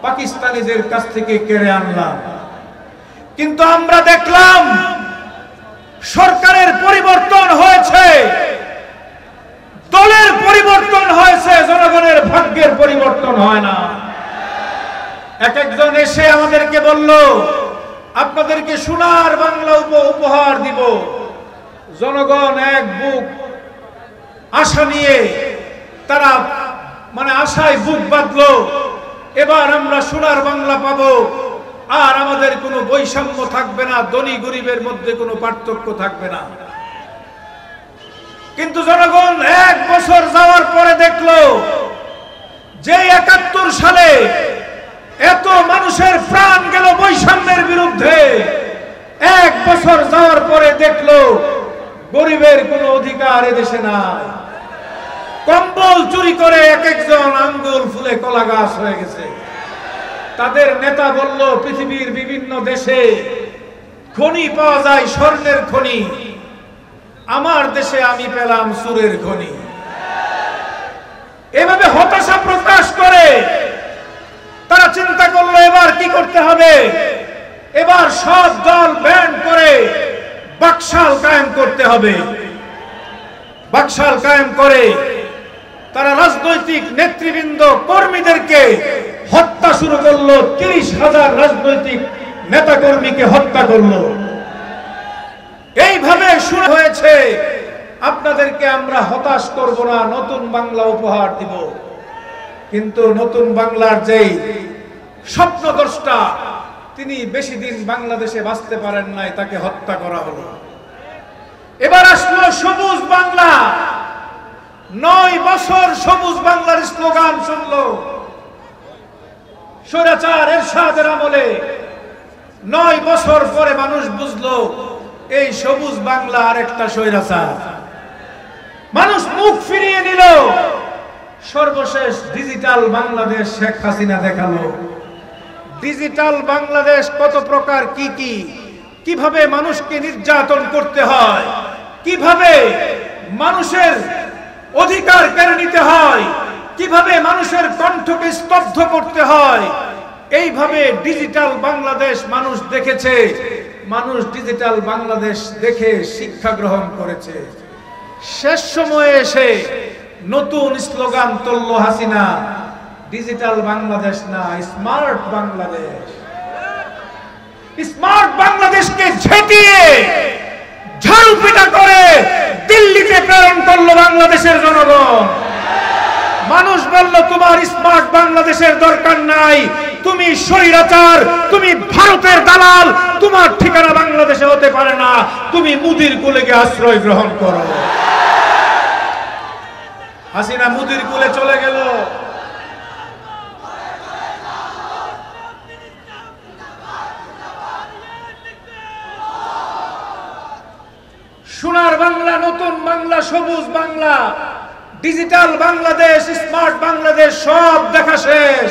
পাকিস্তানিদের কাছ থেকে কেড়ে আনলাম। কিন্তু আমরা দেখলাম সরকারের পরিবর্তন হয়েছে, দলের পরিবর্তন হয়েছে, জনগণের ভাগ্যের পরিবর্তন হয় না। এক একজন এসে আমাদেরকে বলল আপনাদেরকে সোনার বাংলা উপহার দিব। জনগণ এক বুক আশা নিয়ে তারা আশায় বুক বাঁধলো, এবার আমরা সোনার বাংলা পাবো, আর আমাদের কোনো বৈষম্য থাকবে না, ধনী গরিবের মধ্যে কোনো পার্থক্য থাকবে না। কিন্তু জনগণ 1 বছর যাওয়ার পরে দেখলো যে 71 সালে এত মানুষের প্রাণ গেল বৈষম্যের বিরুদ্ধে, 1 বছর যাওয়ার পরে দেখলো গরিবের কোনো অধিকার এদেশে নাই। কম্বল চুরি করে এক একজন আঙ্গুল ফুলে কলা গাছ হয়ে গেছে। তাদের নেতা বলল পৃথিবীর বিভিন্ন দেশে খনি পাওয়া যায়, স্বর্ণের খনি, আমার দেশে আমি পেলাম সুরের খনি। এভাবে হতাশা প্রকাশ করে তারা চিন্তা করলো এবার কি করতে হবে। এবার সব দল ব্যান্ড করে বাকশাল কায়েম করতে হবে। বাকশাল কায়েম করে তারা রাজনৈতিক নেতৃবৃন্দ কর্মীদেরকে হত্যা শুরু করলো। 30,000 রাজনৈতিক নেতা কর্মীকে হত্যা করলো। এইভাবে শুরু হয়েছে। আপনাদেরকে আমরা হতাশ করব না, নতুন বাংলা উপহার দিব। কিন্তু নতুন বাংলার যেই স্বপ্নদ্রষ্টা, তিনি বেশি দিন বাংলাদেশে বাঁচতে পারেন নাই, তাকে হত্যা করা হলো। এবার আসলো সবুজ বাংলা। 9 বছর সবুজ বাংলার স্লোগান শুনলো স্বৈরাচার এরশাদের আমলে। 9 বছর পরে মানুষ বুঝলো এই সবুজ বাংলা আর একটা স্বৈরাচার। মানুষ মুখ ফিরিয়ে নিল। সর্বশেষ ডিজিটাল বাংলাদেশ শেখ হাসিনা দেখালো। ডিজিটাল বাংলাদেশ কত প্রকার, কিভাবে মানুষকে নির্যাতন করতে হয়, কিভাবে মানুষের অধিকার কেড়ে নিতে হয়, কিভাবে মানুষের কণ্ঠকে স্তব্ধ করতে হয়। এইভাবে ডিজিটাল বাংলাদেশ মানুষ দেখেছে। মানুষ ডিজিটাল বাংলাদেশ দেখে শিক্ষা গ্রহণ করেছে। শেষ সময়ে এসে নতুন স্লোগান তুললো হাসিনা, ডিজিটাল বাংলাদেশ না, স্মার্ট বাংলাদেশ। স্মার্ট বাংলাদেশকে ঝেঁটিয়ে ঝাড়ু পিটা করে দিল্লিতে প্রেরণ করলো বাংলাদেশের জনগণ। মানুষ বলল তোমার স্মার্ট বাংলাদেশের দরকার নাই, তুমি স্বৈরাচার, তুমি ভারতের দালাল, তোমার ঠিকানা বাংলাদেশে হতে পারে না, তুমি মুদির কুলে গিয়ে আশ্রয় গ্রহণ করো। হাসিনা মুদির কুলে চলে গেল। সোনার বাংলা, নতুন বাংলা, সবুজ বাংলা, ডিজিটাল বাংলাদেশ, স্মার্ট বাংলাদেশ সব দেখা শেষ।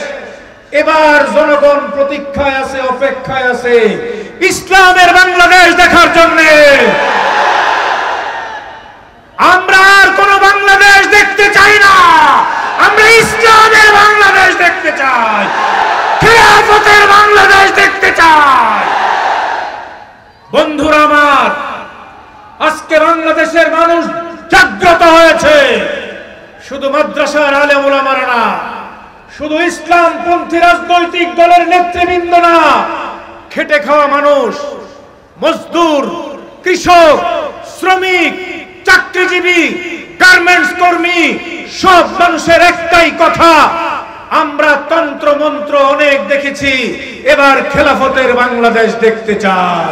এবার জনগণ প্রতীক্ষায় আছে, অপেক্ষায় আছে ইসলামের বাংলাদেশ দেখার জন্য। আমরা আর কোন বাংলাদেশ দেখতে চাই না, আমরা ইসলামের বাংলাদেশ দেখতে চাই, খেলাফতের বাংলাদেশ দেখতে চাই। বন্ধুরা আমার, আজকে বাংলাদেশের মানুষ জাগ্রত হয়েছে। শুধু মাদ্রাসার আলেম ওলামারা না, শুধু ইসলামপন্থী রাজনৈতিক দলের নেতৃবৃন্দ না, খেটে খাওয়া মানুষ, মজদুর, কৃষক, শ্রমিক, চাকরিজীবী, গার্মেন্টস কর্মী, সব মানুষের একটাই কথা, আমরা তন্ত্র মন্ত্র অনেক দেখেছি, এবার খেলাফতের বাংলাদেশ দেখতে চাই।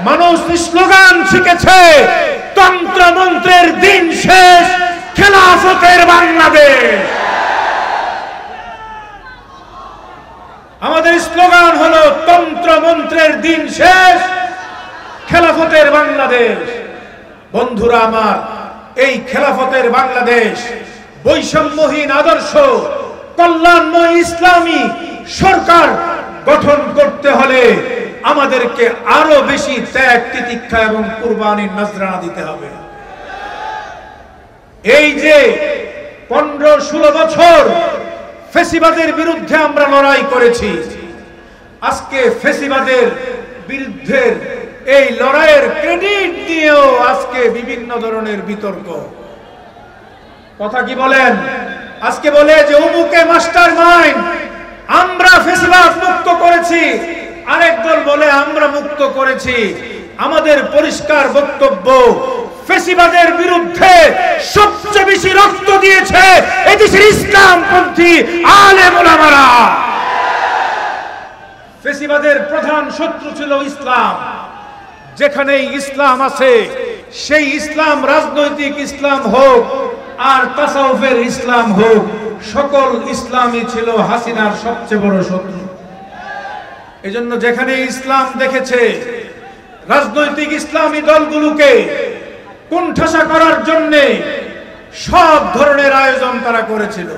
মানুষ স্লোগান শিখেছে, তন্ত্র মন্ত্রের দিন শেষ, খেলাফতের বাংলাদেশ। আমাদের স্লোগান হলো তন্ত্র মন্ত্রের দিন শেষ, খেলাফতের বাংলাদেশ। বন্ধুরা আমার, এই খেলাফতের বাংলাদেশ, বৈষম্যহীন আদর্শ, কল্যাণময় ইসলামী সরকার গঠন করতে হলে আমাদেরকে আরো বেশি ত্যাগ তিতিক্ষা এবং কুরবানির নজরানা দিতে হবে। এই যে 15-16 বছর ফ্যাসিবাদের বিরুদ্ধে আমরা লড়াই করেছি, আজকে ফ্যাসিবাদের বিরুদ্ধে এই লড়াইয়ের ক্রেডিট দিয়েও আজকে বিভিন্ন ধরনের বিতর্ক। কথা কি বলেন? আজকে বলে যে অমুকে মাস্টার মাইন্ড, আমরা ফ্যাসিবাদ মুক্ত করেছি, আরেক দল বলে আমরা মুক্ত করেছি। আমাদের পরিষ্কার বক্তব্য, ফ্যাসিবাদের বিরুদ্ধে সবচেয়ে বেশি রক্ত দিয়েছে এদেশের ইসলামপন্থী আলেম ওলামারা। ফ্যাসিবাদের প্রধান শত্রু ছিল ইসলাম। যেখানেই ইসলাম আছে, সেই ইসলাম রাজনৈতিক ইসলাম হোক আর তাসাউফের ইসলাম হোক, সকল ইসলামই ছিল হাসিনার সবচেয়ে বড় শত্রু। এজন্য যেখানে ইসলাম দেখেছে, রাজনৈতিক ইসলামী দলগুলোকে কুণ্ঠাসা করার জন্য সব ধরনের আয়োজন তারা করেছিল।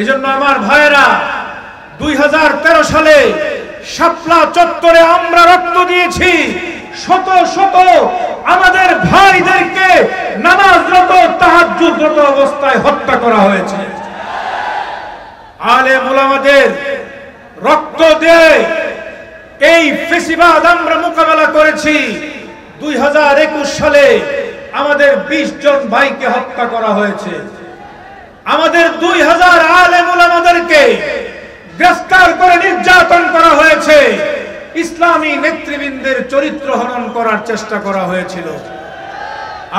এজন্য আমার ভাইয়েরা, 2013 সালে শাপলা চত্বরে আমরা রক্ত দিয়েছি। শত শত আমাদের ভাইদেরকে নামাজরত, তাহাজ্জুদরত অবস্থায় হত্যা করা হয়েছে। আলেম ওলামাদের রক্ত দিয়ে এই ফ্যাসিবাদ আমরা মোকাবেলা করেছি। 2021 সালে আমাদের 20 জন ভাইকে হত্যা করা হয়েছে। আমাদের 2000 আলেম ওলামাদেরকে গ্রেফতার করে নির্যাতন করা হয়েছে। ইসলামী নেতৃবৃন্দের চরিত্র হনন করার চেষ্টা করা হয়েছিল।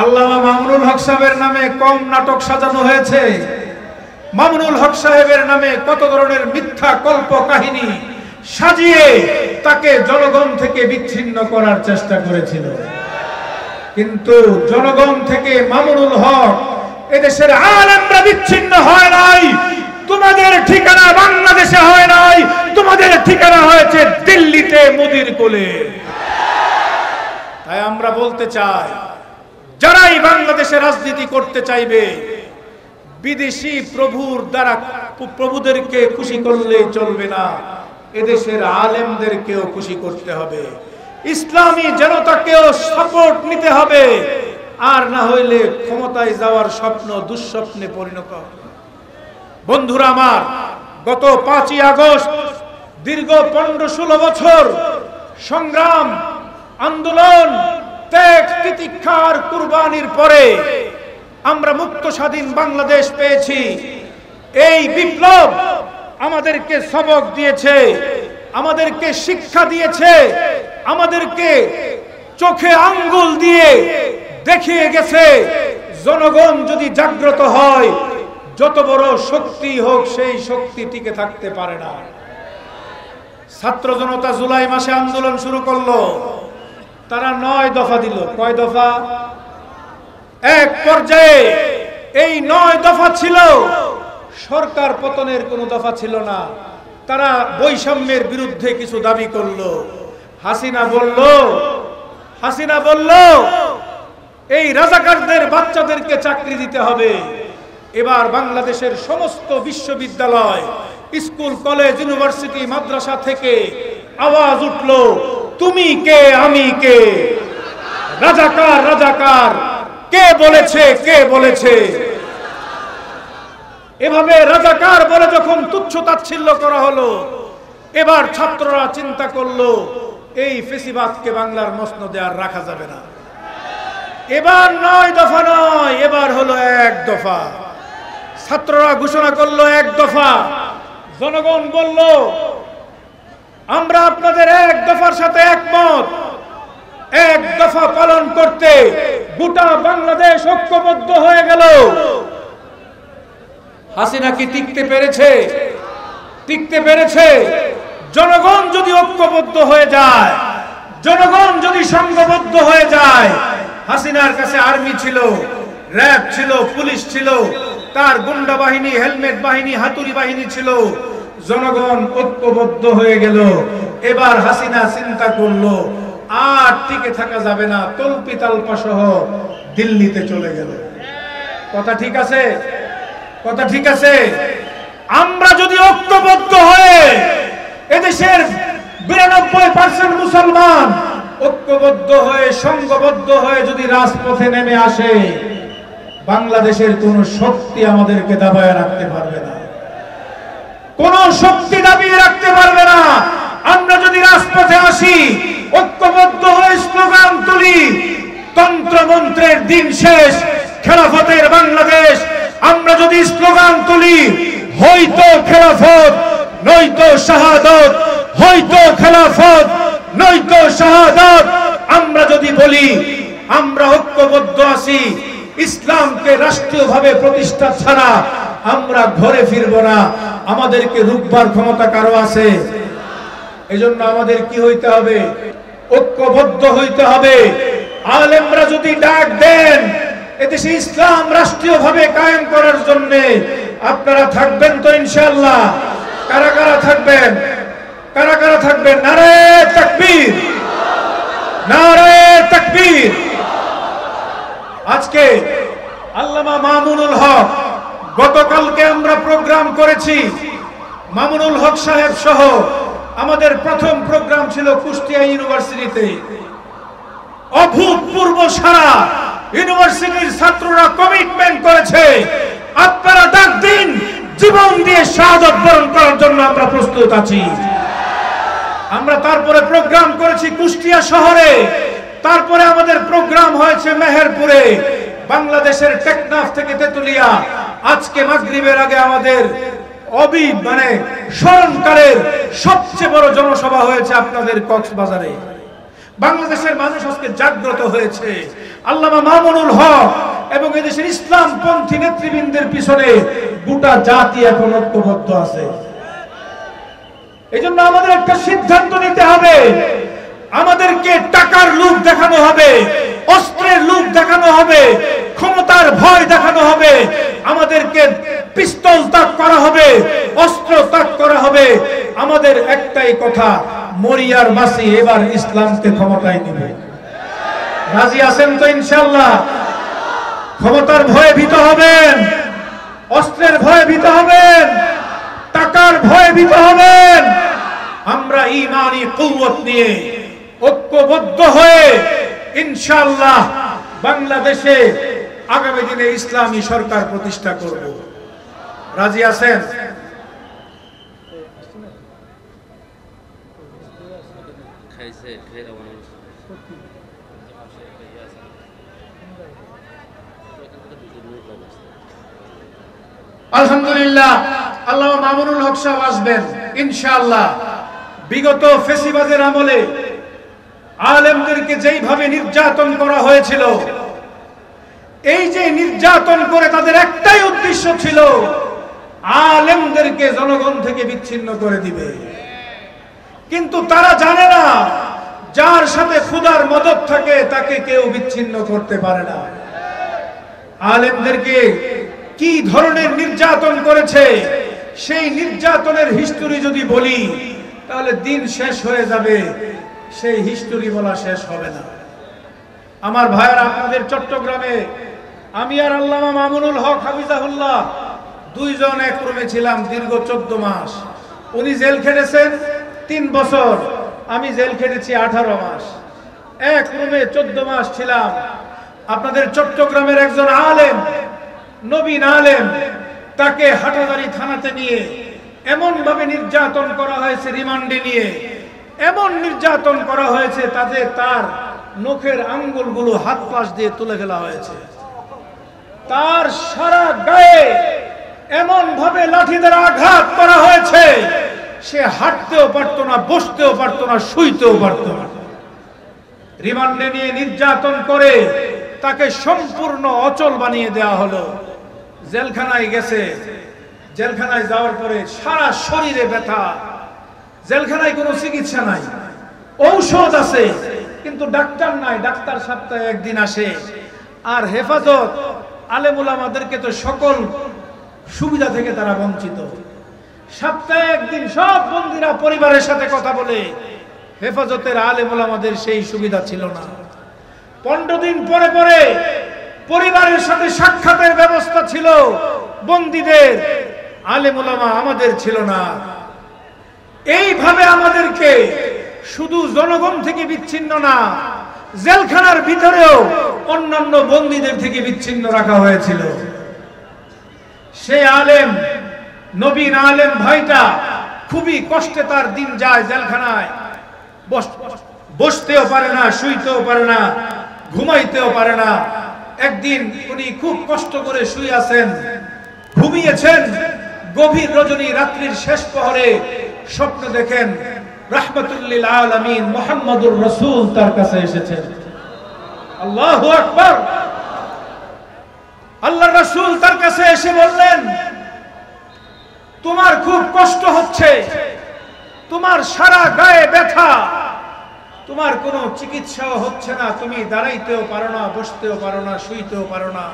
আল্লামা মামুনুল হক সাহেবের নামে কম নাটক সাজানো হয়েছে। মামুনুল হক সাহেবের নামে কত ধরনের মিথ্যা কল্প কাহিনী সাজিয়ে তাকে জনগণ থেকে বিচ্ছিন্ন করার চেষ্টা করেছিল। কিন্তু জনগণ থেকে মামুনুল হক, এদেশের আলেমরা বিচ্ছিন্ন হয় নাই। তোমাদের ঠিকানা বাংলাদেশে হয় নাই, তোমাদের ঠিকানা হয়েছে দিল্লিতে মোদির কোলে। তাই আমরা বলতে চাই, যারাই বাংলাদেশে রাজনীতি করতে চাইবে, বিদেশি প্রভুর দ্বারা প্রভুদেরকে খুশি করলে চলবে না, এদেশের আলেমদেরকেও খুশি করতে হবে। ইসলামী জনতাকেও সাপোর্ট নিতে হবে, আর না হইলে ক্ষমতায় যাওয়ার স্বপ্ন দুঃস্বপ্নে পরিণত হবে। বন্ধুরা আমার, গত 5ই আগস্ট দীর্ঘ 15-16 বছর সংগ্রাম, আন্দোলন, ত্যাগ তিতিক্ষার কুরবানির পরে আমরা মুক্ত স্বাধীন বাংলাদেশ পেয়েছি। এই বিপ্লব আমাদেরকে সবক দিয়েছে, আমাদেরকে শিক্ষা দিয়েছে, আমাদেরকে চোখে আঙ্গুল দিয়ে দেখিয়ে গেছে, জনগণ যদি জাগ্রত হয়, যত বড় শক্তি হোক সেই শক্তি টিকে থাকতে পারে না। ছাত্র জনতা জুলাই মাসে আন্দোলন শুরু করলো, তারা 9 দফা দিল। কয় দফা? এক পর্যায়ে এই 9 দফা ছিল, সরকার পতনের কোনো দফা ছিল না। তারা বৈষম্যের বিরুদ্ধে কিছু দাবি করলো। হাসিনা বলল এই রাজাকারদের বাচ্চাদেরকে চাকরি দিতে হবে। এবার বাংলাদেশের সমস্ত বিশ্ববিদ্যালয়, স্কুল, কলেজ, ইউনিভার্সিটি, মাদ্রাসা থেকে আওয়াজ উঠলো, তুমি কে আমি কে, রাজাকার রাজাকার, কে বলেছে কে বলেছে। এভাবে রাজাকার বলে যখন তুচ্ছ তাচ্ছিল্য করা হলো, এবার ছাত্ররা চিন্তা করলো এই ফেসিবাদকে বাংলার মসনদে আর রাখা যাবে না। এবার 9 দফা নয়, এবার হলো 1 দফা। ছাত্ররা ঘোষণা করলো 1 দফা। জনগণ বলল আমরা আপনাদের 1 দফার সাথে একমত। 1 দফা পালন করতে গোটা বাংলাদেশ ঐক্যবদ্ধ হয়ে গেল। হাসিনা কি টিকতে পেরেছে? টিকতে পেরেছে। জনগণ যদি ঐক্যবদ্ধ হয়ে যায়, জনগণ যদি সংঘবদ্ধ হয়ে যায়, হাসিনার কাছে আর্মি ছিল, র্যাব ছিল, পুলিশ ছিল, তার গুন্ডা বাহিনী, হেলমেট বাহিনী, হাতুড়ি বাহিনী ছিল, জনগণ ঐক্যবদ্ধ হয়ে গেল। এবার হাসিনা চিন্তা করলো আর টিকে থাকা যাবে না, তল্পি তালপা সহ দিল্লিতে চলে গেল। কথা ঠিক আছে? কথা ঠিক আছে? আমরা যদি ঐক্যবদ্ধ হয়ে এদেশের 92% মুসলমান ঐক্যবদ্ধ হয়ে সংঘবদ্ধ হয়ে যদি রাজপথে নেমে আসে, বাংলাদেশের কোন শক্তি আমাদেরকে দাবায় রাখতে পারবে না। কোন শক্তি দাবিয়ে রাখতে পারবে না। আমরা যদি রাজপথে আসি, ঐক্যবদ্ধ হয়ে স্লোগান তুলি, তন্ত্রমন্ত্রের দিন শেষ, খেলাফতের বাংলাদেশ। আমরা যদি স্লোগান তুলি, হয়তো খেলাফত নয়তো শাহাদাত, হয়তো খেলাফত নয়তো শাহাদাত। আমরা যদি বলি আমরা ঐক্যবদ্ধ আছি, ইসলামকে রাষ্ট্রীয়ভাবে প্রতিষ্ঠা ছাড়া আমরা ঘরে ফিরব না, আমাদেরকে রুখবার ক্ষমতা কারো আছে? এজন্য আমাদের কি হইতে হবে? ঐক্যবদ্ধ হইতে হবে। আলেমরা যদি ডাক দেন এদেশে ইসলাম রাষ্ট্রীয়ভাবে কায়েম করার জন্য, আপনারা থাকবেন তো ইনশাআল্লাহ? কারা কারা থাকবেন? কারা কারা থাকবেন? নারে তাকবীর, নারে তাকবীর। আজকে আল্লামা মামুনুল হক, গতকালকে আমরা প্রোগ্রাম করেছি, মামুনুল হক সাহেব সহ আমাদের প্রথম প্রোগ্রাম ছিল কুষ্টিয়া ইউনিভার্সিটিতে। অভূতপূর্ব সারা, ইউনিভার্সিটির ছাত্ররা কমিটমেন্ট করেছে, আপনারা ডাক দিন, জীবন দিয়ে শাহাদাত বরণ করার জন্য আমরা প্রস্তুত আছি। আমরা তারপরে প্রোগ্রাম করেছি কুষ্টিয়া শহরে, তারপরে আমাদের প্রোগ্রাম হয়েছে মেহেরপুরে, বাংলাদেশের টেকনাফ থেকে তেতুলিয়া। আজকে মাগরিবের আগে আমাদের স্মরণকালের সবচেয়ে বড় জনসভা হয়েছে আপনাদের কক্সবাজারে। বাংলাদেশের মানুষ আজকে জাগ্রত হয়েছে। আল্লামা মামুনুল হক এবং এদেশের ইসলামপন্থী নেতৃবৃন্দের পিছনে গোটা জাতি এখন ঐক্যবদ্ধ আছে। এই জন্য আমাদের একটা সিদ্ধান্ত নিতে হবে। আমাদেরকে টাকার লোভ দেখানো হবে, অস্ত্রের লোভ দেখানো হবে, ক্ষমতার ভয় দেখানো হবে, আমাদেরকে পিস্তল তাক করা হবে, অস্ত্র তাক করা হবে। আমাদের একটাই কথা, মরিয়ার মাসি এবার ইসলামকে ক্ষমতায় নেবে। রাজি আছেন তো ইনশাআল্লাহ? ক্ষমতার ভয়ে ভীত হবেন, অস্ত্রের ভয়ে ভীত হবেন, টাকার ভয়ে ভীত হবেন। আমরা ঈমানি কুওয়াত নিয়ে ঐক্যবদ্ধ হয়ে ইনশাআল্লাহ বাংলাদেশে আগামী দিনে ইসলামী সরকার প্রতিষ্ঠা করব। রাজি আছেন? আলহামদুলিল্লাহ, আল্লামা মামুনুল হক সাহেব আসবেন ইনশাআল্লাহ। বিগত ফেসিবাদের আমলে আলেমদেরকে যেইভাবে নির্যাতন করা হয়েছিল, এই যে নির্যাতন করে তাদের একটাই উদ্দেশ্য ছিল, আলেমদেরকে জনগণ থেকে বিচ্ছিন্ন করে দিবে। কিন্তু তারা জানে না, যার সাথে খোদার মদদ থাকে তাকে কেউ বিচ্ছিন্ন করতে পারে না। আলেমদেরকে কি ধরনের নির্যাতন করেছে, সেই নির্যাতনের হিস্টোরি যদি বলি তাহলে দিন শেষ হয়ে যাবে, সেই হিস্টোরি বলা শেষ হবে না। আমার ভাইয়েরা, আপনাদের চট্টগ্রামে আমি আর আল্লামা মামুনুল হক হাফিজাহুল্লাহ দুইজন এক রুমে ছিলাম দীর্ঘ 14 মাস। উনি জেল খেটেছেন 3 বছর, আমি জেল খেটেছি 18 মাস, এক রুমে 14 মাস ছিলাম। আপনাদের চট্টগ্রামের একজন আলেম, নবীন আলেম, তাকে হাটাজারি থানাতে নিয়ে এমন ভাবে নির্যাতন করা হয়েছে, রিমান্ডে নিয়ে এমন নির্যাতন করা হয়েছে, তাতে তার নখের আঙ্গুলগুলো হাত পাশ দিয়ে তুলে ফেলা হয়েছে। তার সারা গায়ে এমন ভাবে লাঠি দ্বারা আঘাত করা হয়েছে, সে হাঁটতেও পারত না, বসতেও পারত না, শুইতেও পারত না। রিমান্ডে নিয়ে নির্যাতন করে তাকে সম্পূর্ণ অচল বানিয়ে দেওয়া হলো। জেলখানায় গেছে, জেলখানায় যাওয়ার পরে সারা শরীরে ব্যথা। জেলখানায় কোনো চিকিৎসা নাই, ঔষধ আছে কিন্তু ডাক্তার নাই, ডাক্তার সপ্তাহে একদিন আসে। আর হেফাজত আলেমুল আমাদেরকে তো সকল সুবিধা থেকে তারা বঞ্চিত। সপ্তাহে একদিন সব বন্দীরা পরিবারের সাথে কথা বলে, হেফাজতের আলেমুল আমাদের সেই সুবিধা ছিল না। 15 দিন পরে পরে পরিবারের সাথে সাক্ষাতের ব্যবস্থা ছিল বন্দীদের, আলেমুল আমাদের ছিল না। এইভাবে আমাদেরকে শুধু জনগণ থেকে বিচ্ছিন্ন না, জেলখানার ভিতরেও অন্যান্য বন্দীদের থেকে বিচ্ছিন্ন রাখা হয়েছিল। সে আলেম, নবীন আলেম ভাইটা খুবই কষ্টে তার দিন যায়। জেলখানায় বসতেও পারে না, শুইতেও পারে না, ঘুমাইতেও পারে না। একদিন উনি খুব কষ্ট করে শুয়ে আছেন, ঘুমিয়েছেন। গভীর রজনী, রাত্রির শেষ প্রহরে স্বপ্ন দেখেন রাহমাতুল লিল আলামিন মুহাম্মদুর রাসূল তার কাছে এসেছেন। আল্লাহু আকবার। আল্লাহর রাসূল তার কাছে এসে বললেন, তোমার খুব কষ্ট হচ্ছে, তোমার সারা গায়ে ব্যথা, তোমার কোনো চিকিৎসাও হচ্ছে না, তুমি দাঁড়াইতেও পারো না, বসতেও পারো না, শুইতেও পারো না।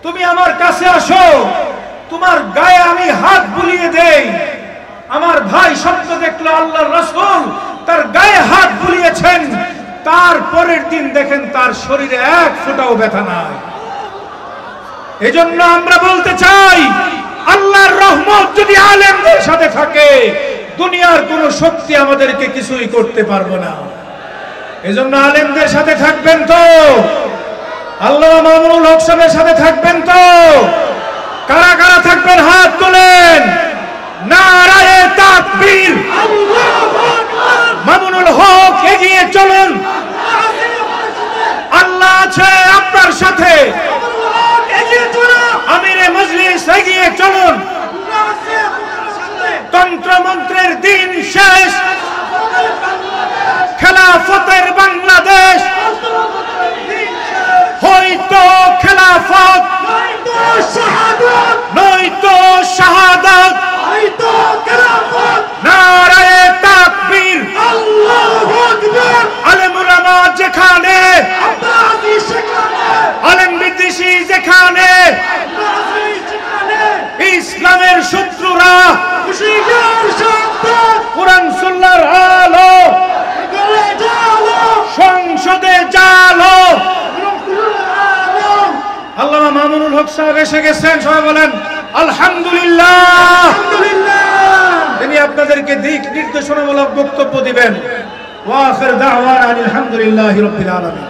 তুমি আমার কাছে আসো, তোমার গায়ে আমি হাত বুলিয়ে দেই। আমার ভাই স্বপ্ন দেখলো আল্লাহর রাসূল তার গায়ে হাত বুলিয়েছেন। তার পরের দিন দেখেন তার শরীরে এক ফোঁটাও ব্যথা নাই। এজন্য আমরা বলতে চাই, আল্লাহর রহমত যদি আলেমদের সাথে থাকে, দুনিয়ার কোনো শক্তি আমাদেরকে কিছুই করতে পারবে না। এজন্য আলেমদের সাথে থাকবেন তো? আল্লামা মামুনুল হক সাহেবের সাথে থাকবেন তো? কারা কারা থাকবেন হাত তোলেন। নারায়ে তাকবীর। মামুনুল হক এগিয়ে চলুন, আল্লাহ আছে আপনার সাথে। আমিরে মজলিস এগিয়ে চলুন, তন্ত্রমন্ত্রের দিন শেষ, খেলাফতের বাংলাদেশ, হয়তো খেলাফত নয়তো শাহাদাত, নারায়ে তাকবীর। আলেম উলামা যেখানে, আলেম বিদ্বেষী যেখানে, ইসলামের শত্রুরা কুরআন সুন্নাহর আলো সংসদে জালো। আল্লামা মামুনুল হক সাহেব এসে গেছেন, সবাই বলেন আলহামদুলিল্লাহ। তিনি আপনাদেরকে দিক নির্দেশনামূলক বক্তব্য দিবেন। ওয়া আখির দাওয়ানা আলহামদুলিল্লাহি রাব্বিল আলামিন।